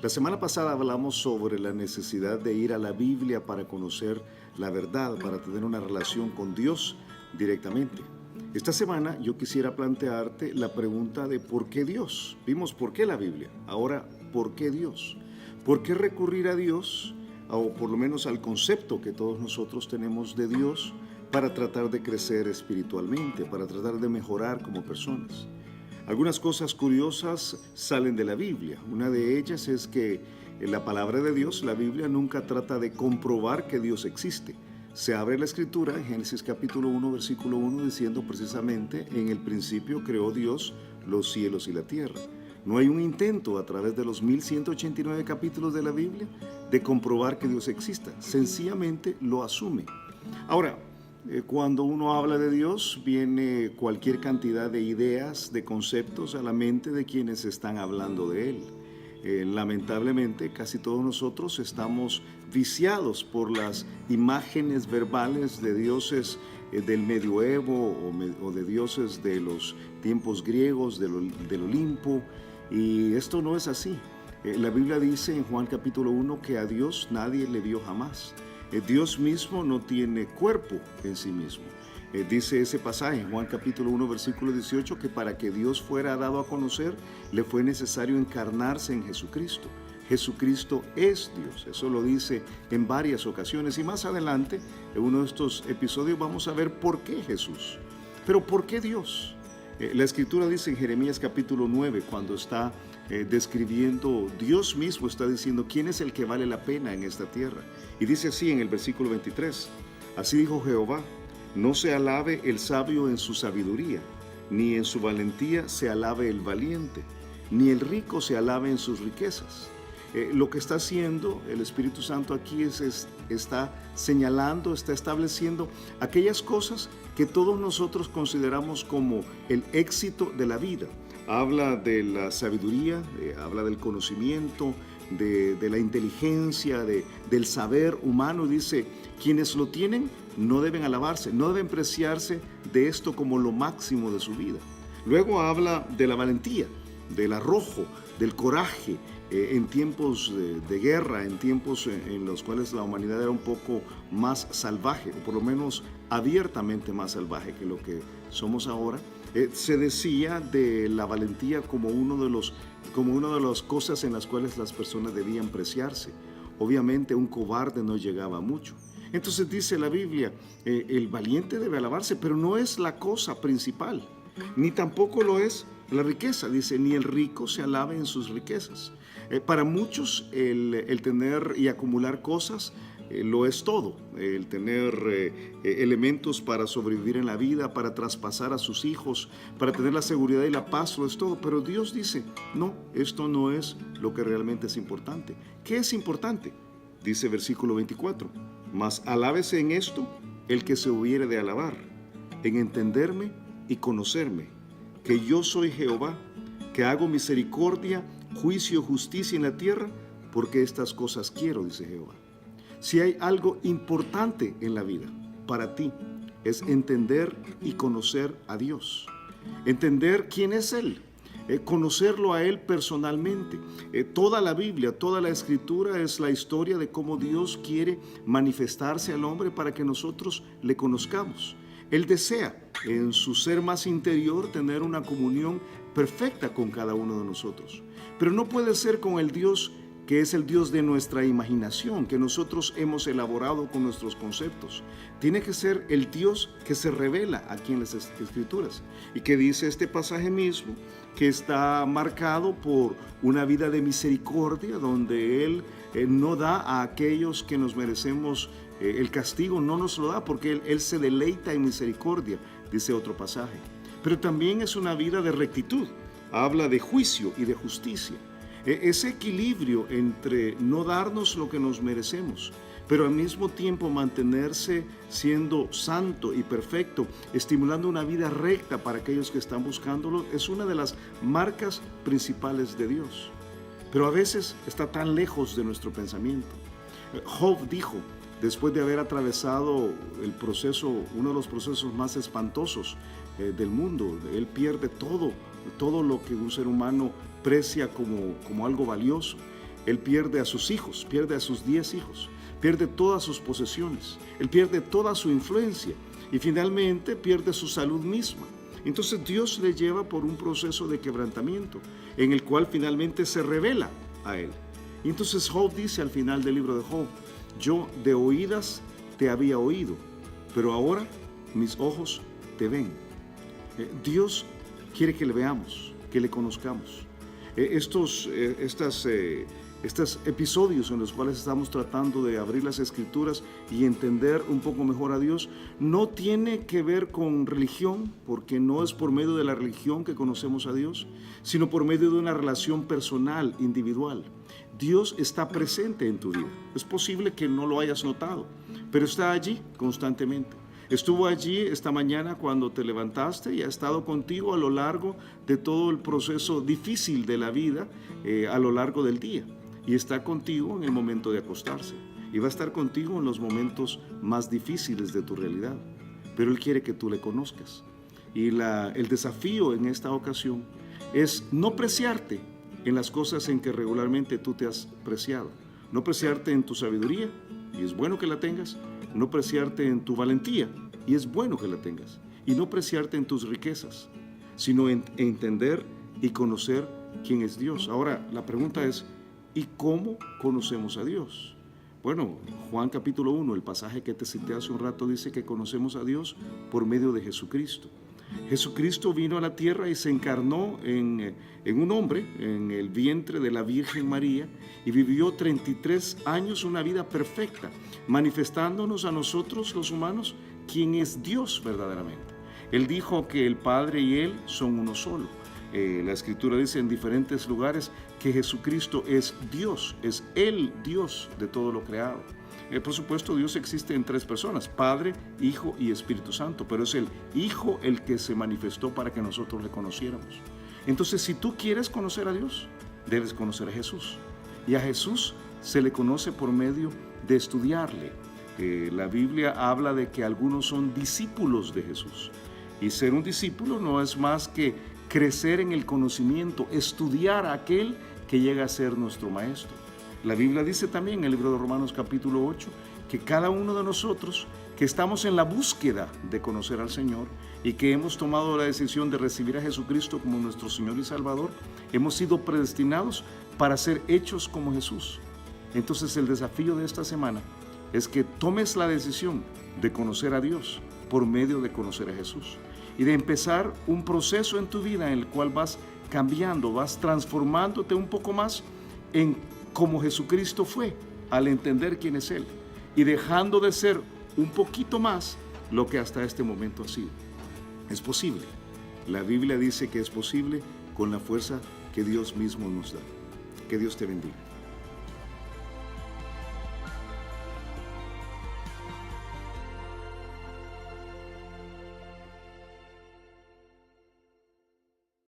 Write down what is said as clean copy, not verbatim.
La semana pasada hablamos sobre la necesidad de ir a la Biblia para conocer la verdad, para tener una relación con Dios directamente. Esta semana yo quisiera plantearte la pregunta de ¿por qué Dios? Vimos por qué la Biblia. Ahora, ¿por qué Dios? ¿Por qué recurrir a Dios, o por lo menos al concepto que todos nosotros tenemos de Dios, para tratar de crecer espiritualmente, para tratar de mejorar como personas? Algunas cosas curiosas salen de la Biblia. Una de ellas es que en la palabra de Dios, la Biblia nunca trata de comprobar que Dios existe. Se abre la escritura en Génesis capítulo 1, versículo 1, diciendo precisamente, en el principio creó Dios los cielos y la tierra. No hay un intento a través de los 1189 capítulos de la Biblia de comprobar que Dios exista. Sencillamente lo asume. Ahora, cuando uno habla de Dios, viene cualquier cantidad de ideas, de conceptos a la mente de quienes están hablando de Él. Lamentablemente, casi todos nosotros estamos viciados por las imágenes verbales de dioses del medioevo o de dioses de los tiempos griegos, del Olimpo, y esto no es así. La Biblia dice en Juan capítulo 1 que a Dios nadie le vio jamás. Dios mismo no tiene cuerpo en sí mismo. Dice ese pasaje en Juan capítulo 1 versículo 18 que para que Dios fuera dado a conocer le fue necesario encarnarse en Jesucristo. Jesucristo es Dios, eso lo dice en varias ocasiones, y más adelante en uno de estos episodios vamos a ver por qué Jesús. Pero ¿por qué Dios? La escritura dice en Jeremías capítulo 9, cuando está describiendo, Dios mismo está diciendo quién es el que vale la pena en esta tierra. Y dice así en el versículo 23, así dijo Jehová, no se alabe el sabio en su sabiduría, ni en su valentía se alabe el valiente, ni el rico se alabe en sus riquezas. Lo que está haciendo el Espíritu Santo aquí está señalando, está estableciendo aquellas cosas que todos nosotros consideramos como el éxito de la vida. Habla de la sabiduría, habla del conocimiento, de la inteligencia, del saber humano. Dice, quienes lo tienen no deben alabarse, no deben preciarse de esto como lo máximo de su vida. Luego habla de la valentía, del arrojo, del coraje, en tiempos de guerra, en tiempos en los cuales la humanidad era un poco más salvaje, o por lo menos abiertamente más salvaje que lo que somos ahora. Se decía de la valentía como una de las cosas en las cuales las personas debían preciarse. Obviamente un cobarde no llegaba mucho. Entonces dice la Biblia, el valiente debe alabarse, pero no es la cosa principal, ni tampoco lo es la riqueza. Dice, ni el rico se alabe en sus riquezas. Para muchos el tener y acumular cosas lo es todo, el tener elementos para sobrevivir en la vida, para traspasar a sus hijos, para tener la seguridad y la paz, lo es todo. Pero Dios dice, no, esto no es lo que realmente es importante. ¿Qué es importante? Dice versículo 24, mas alábese en esto el que se hubiere de alabar, en entenderme y conocerme, que yo soy Jehová, que hago misericordia, juicio, justicia en la tierra, porque estas cosas quiero, dice Jehová. Si hay algo importante en la vida para ti, es entender y conocer a Dios. Entender quién es Él, conocerlo a Él personalmente. Toda la Biblia, toda la Escritura es la historia de cómo Dios quiere manifestarse al hombre para que nosotros le conozcamos. Él desea en su ser más interior tener una comunión perfecta con cada uno de nosotros. Pero no puede ser con el Dios que es el Dios de nuestra imaginación, que nosotros hemos elaborado con nuestros conceptos. Tiene que ser el Dios que se revela aquí en las Escrituras y que dice este pasaje mismo, que está marcado por una vida de misericordia, donde Él no da a aquellos que nos merecemos el castigo, no nos lo da, porque Él se deleita en misericordia, dice otro pasaje. Pero también es una vida de rectitud, habla de juicio y de justicia. Ese equilibrio entre no darnos lo que nos merecemos, pero al mismo tiempo mantenerse siendo santo y perfecto, estimulando una vida recta para aquellos que están buscándolo, es una de las marcas principales de Dios. Pero a veces está tan lejos de nuestro pensamiento. Job dijo, después de haber atravesado uno de los procesos más espantosos del mundo, él pierde todo lo que un ser humano precia como algo valioso. él pierde a sus hijos, pierde a sus 10 hijos, pierde todas sus posesiones, él pierde toda su influencia y finalmente pierde su salud misma. Entonces Dios le lleva por un proceso de quebrantamiento en el cual finalmente se revela a él. Y entonces Job dice al final del libro de Job: yo de oídas te había oído, pero ahora mis ojos te ven. Dios quiere que le veamos, que le conozcamos. Estos episodios en los cuales estamos tratando de abrir las Escrituras y entender un poco mejor a Dios no tiene que ver con religión, porque no es por medio de la religión que conocemos a Dios, sino por medio de una relación personal, individual. Dios está presente en tu vida. Es posible que no lo hayas notado, pero está allí constantemente. Estuvo allí esta mañana cuando te levantaste y ha estado contigo a lo largo de todo el proceso difícil de la vida, a lo largo del día. Y está contigo en el momento de acostarse. Y va a estar contigo en los momentos más difíciles de tu realidad. Pero Él quiere que tú le conozcas. Y el desafío en esta ocasión es no preciarte en las cosas en que regularmente tú te has preciado. No preciarte en tu sabiduría, y es bueno que la tengas. No preciarte en tu valentía, y es bueno que la tengas. Y no preciarte en tus riquezas, sino en entender y conocer quién es Dios. Ahora, la pregunta es, ¿y cómo conocemos a Dios? Bueno, Juan capítulo 1, el pasaje que te cité hace un rato, dice que conocemos a Dios por medio de Jesucristo. Jesucristo vino a la tierra y se encarnó en un hombre, en el vientre de la Virgen María, y vivió 33 años una vida perfecta, manifestándonos a nosotros los humanos quién es Dios verdaderamente. Él dijo que el Padre y Él son uno solo. La Escritura dice en diferentes lugares que Jesucristo es Dios, es el Dios de todo lo creado. Por supuesto, Dios existe en 3 personas, Padre, Hijo y Espíritu Santo, pero es el Hijo el que se manifestó para que nosotros le conociéramos. Entonces, si tú quieres conocer a Dios, debes conocer a Jesús. Y a Jesús se le conoce por medio de estudiarle. La Biblia habla de que algunos son discípulos de Jesús. Y ser un discípulo no es más que crecer en el conocimiento, estudiar a aquel que llega a ser nuestro maestro. La Biblia dice también en el libro de Romanos capítulo 8 que cada uno de nosotros que estamos en la búsqueda de conocer al Señor y que hemos tomado la decisión de recibir a Jesucristo como nuestro Señor y Salvador, hemos sido predestinados para ser hechos como Jesús. Entonces el desafío de esta semana es que tomes la decisión de conocer a Dios por medio de conocer a Jesús y de empezar un proceso en tu vida en el cual vas cambiando, vas transformándote un poco más en como Jesucristo fue al entender quién es Él y dejando de ser un poquito más lo que hasta este momento ha sido. Es posible. La Biblia dice que es posible con la fuerza que Dios mismo nos da. Que Dios te bendiga.